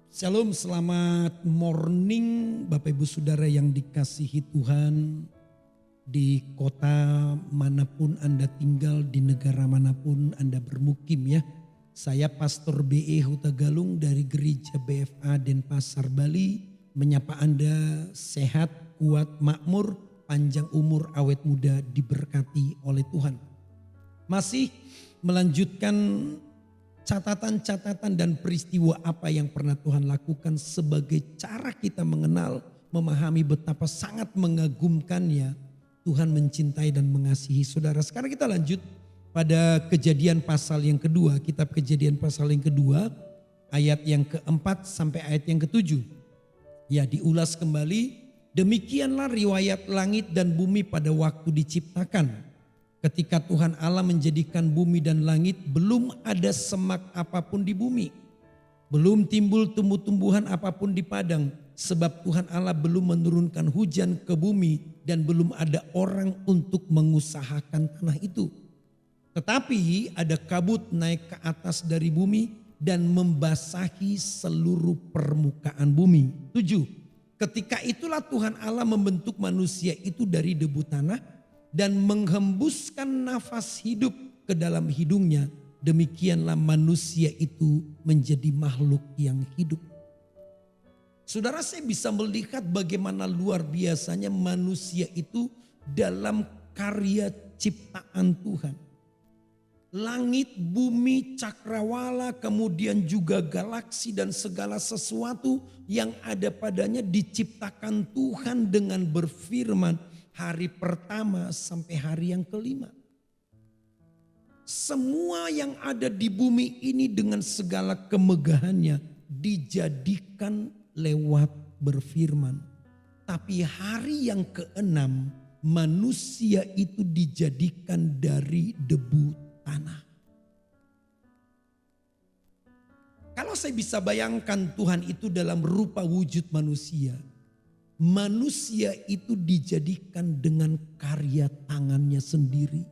Shalom, selamat morning Bapak Ibu Saudara yang dikasihi Tuhan. Di kota manapun Anda tinggal, di negara manapun Anda bermukim ya. Saya Pastor B.E. Huta Galung dari Gereja BFA Denpasar, Bali. Menyapa Anda sehat, kuat, makmur, panjang umur, awet muda, diberkati oleh Tuhan. Masih melanjutkan catatan-catatan dan peristiwa apa yang pernah Tuhan lakukan sebagai cara kita mengenal, memahami betapa sangat mengagumkannya Tuhan mencintai dan mengasihi saudara. Sekarang kita lanjut pada Kejadian pasal yang kedua, kitab Kejadian pasal yang kedua, ayat yang keempat sampai ayat yang ketujuh. Ya, diulas kembali, demikianlah riwayat langit dan bumi pada waktu diciptakan. Ketika Tuhan Allah menjadikan bumi dan langit, belum ada semak apapun di bumi. Belum timbul tumbuh-tumbuhan apapun di padang. Sebab Tuhan Allah belum menurunkan hujan ke bumi dan belum ada orang untuk mengusahakan tanah itu. Tetapi ada kabut naik ke atas dari bumi dan membasahi seluruh permukaan bumi. 7. Ketika itulah Tuhan Allah membentuk manusia itu dari debu tanah dan menghembuskan nafas hidup ke dalam hidungnya. Demikianlah manusia itu menjadi makhluk yang hidup. Saudara, saya bisa melihat bagaimana luar biasanya manusia itu dalam karya ciptaan Tuhan. Langit, bumi, cakrawala, kemudian juga galaksi dan segala sesuatu yang ada padanya diciptakan Tuhan dengan berfirman. Hari pertama sampai hari yang kelima. Semua yang ada di bumi ini dengan segala kemegahannya dijadikan lewat berfirman. Tapi hari yang keenam manusia itu dijadikan dari debu tanah. Kalau saya bisa bayangkan Tuhan itu dalam rupa wujud manusia. Manusia itu dijadikan dengan karya tangannya sendiri.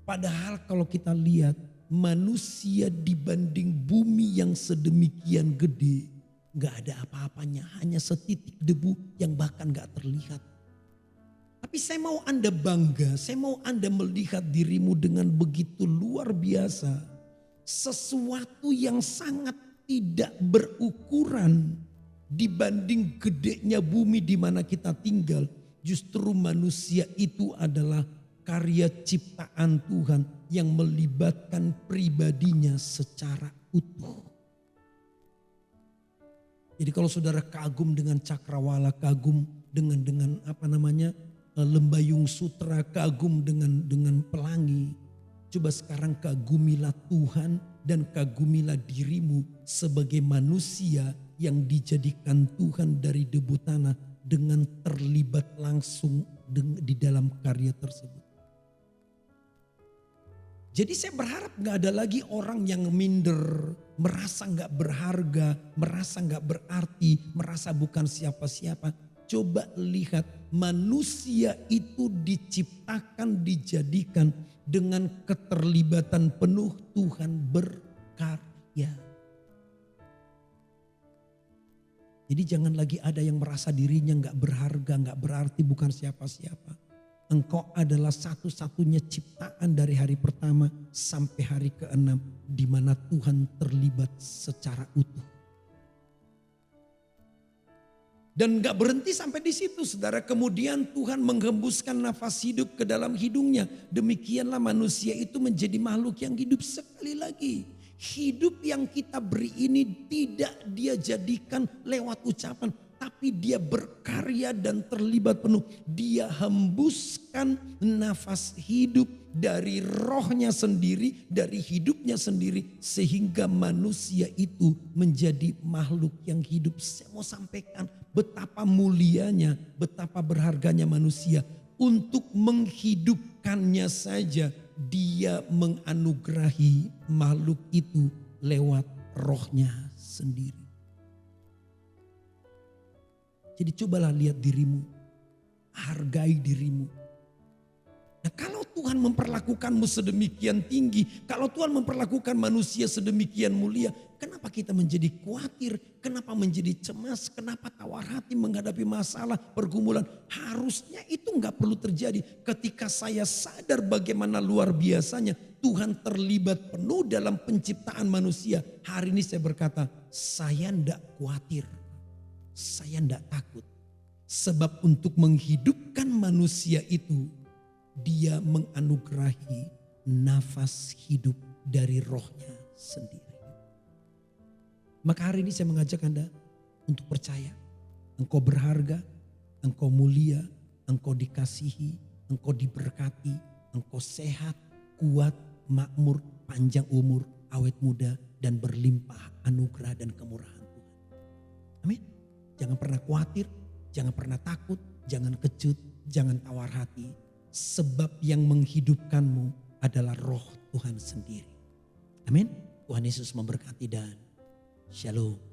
Padahal kalau kita lihat manusia dibanding bumi yang sedemikian gede, gak ada apa-apanya, hanya setitik debu yang bahkan gak terlihat. Tapi saya mau Anda bangga, saya mau Anda melihat dirimu dengan begitu luar biasa. Sesuatu yang sangat tidak berukuran. Dibanding gedenya bumi di mana kita tinggal, justru manusia itu adalah karya ciptaan Tuhan yang melibatkan pribadinya secara utuh. Jadi kalau saudara kagum dengan cakrawala, kagum dengan lembayung sutra, kagum dengan pelangi, coba sekarang kagumilah Tuhan dan kagumilah dirimu sebagai manusia yang dijadikan Tuhan dari debu tanah dengan terlibat langsung di dalam karya tersebut. Jadi saya berharap gak ada lagi orang yang minder, merasa gak berharga, merasa gak berarti, merasa bukan siapa-siapa. Coba lihat, manusia itu diciptakan, dijadikan dengan keterlibatan penuh Tuhan berkarya. Jadi jangan lagi ada yang merasa dirinya gak berharga, gak berarti, bukan siapa-siapa. Engkau adalah satu-satunya ciptaan dari hari pertama sampai hari ke-6 di mana Tuhan terlibat secara utuh. Dan gak berhenti sampai di situ, saudara. Kemudian Tuhan menghembuskan nafas hidup ke dalam hidungnya. Demikianlah manusia itu menjadi makhluk yang hidup. Sekali lagi, hidup yang kita beri ini tidak dia jadikan lewat ucapan, tapi dia berkarya dan terlibat penuh. Dia hembuskan nafas hidup dari rohnya sendiri, dari hidupnya sendiri, sehingga manusia itu menjadi makhluk yang hidup. Saya mau sampaikan betapa mulianya, betapa berharganya manusia. Untuk menghidupkannya saja dia menganugerahi makhluk itu lewat rohnya sendiri. Jadi cobalah lihat dirimu, hargai dirimu. Nah, kalau Tuhan memperlakukanmu sedemikian tinggi, kalau Tuhan memperlakukan manusia sedemikian mulia, kenapa kita menjadi khawatir, kenapa menjadi cemas, kenapa tawar hati menghadapi masalah, pergumulan? Harusnya itu nggak perlu terjadi. Ketika saya sadar bagaimana luar biasanya Tuhan terlibat penuh dalam penciptaan manusia. Hari ini saya berkata, saya ndak khawatir, saya ndak takut. Sebab untuk menghidupkan manusia itu, Dia menganugerahi nafas hidup dari rohnya sendiri. Maka hari ini saya mengajak Anda untuk percaya. Engkau berharga, engkau mulia, engkau dikasihi, engkau diberkati, engkau sehat, kuat, makmur, panjang umur, awet muda, dan berlimpah anugerah dan kemurahan Tuhan. Amin. Jangan pernah khawatir, jangan pernah takut, jangan kecut, jangan tawar hati. Sebab yang menghidupkanmu adalah roh Tuhan sendiri. Amin. Tuhan Yesus memberkati dan shalom.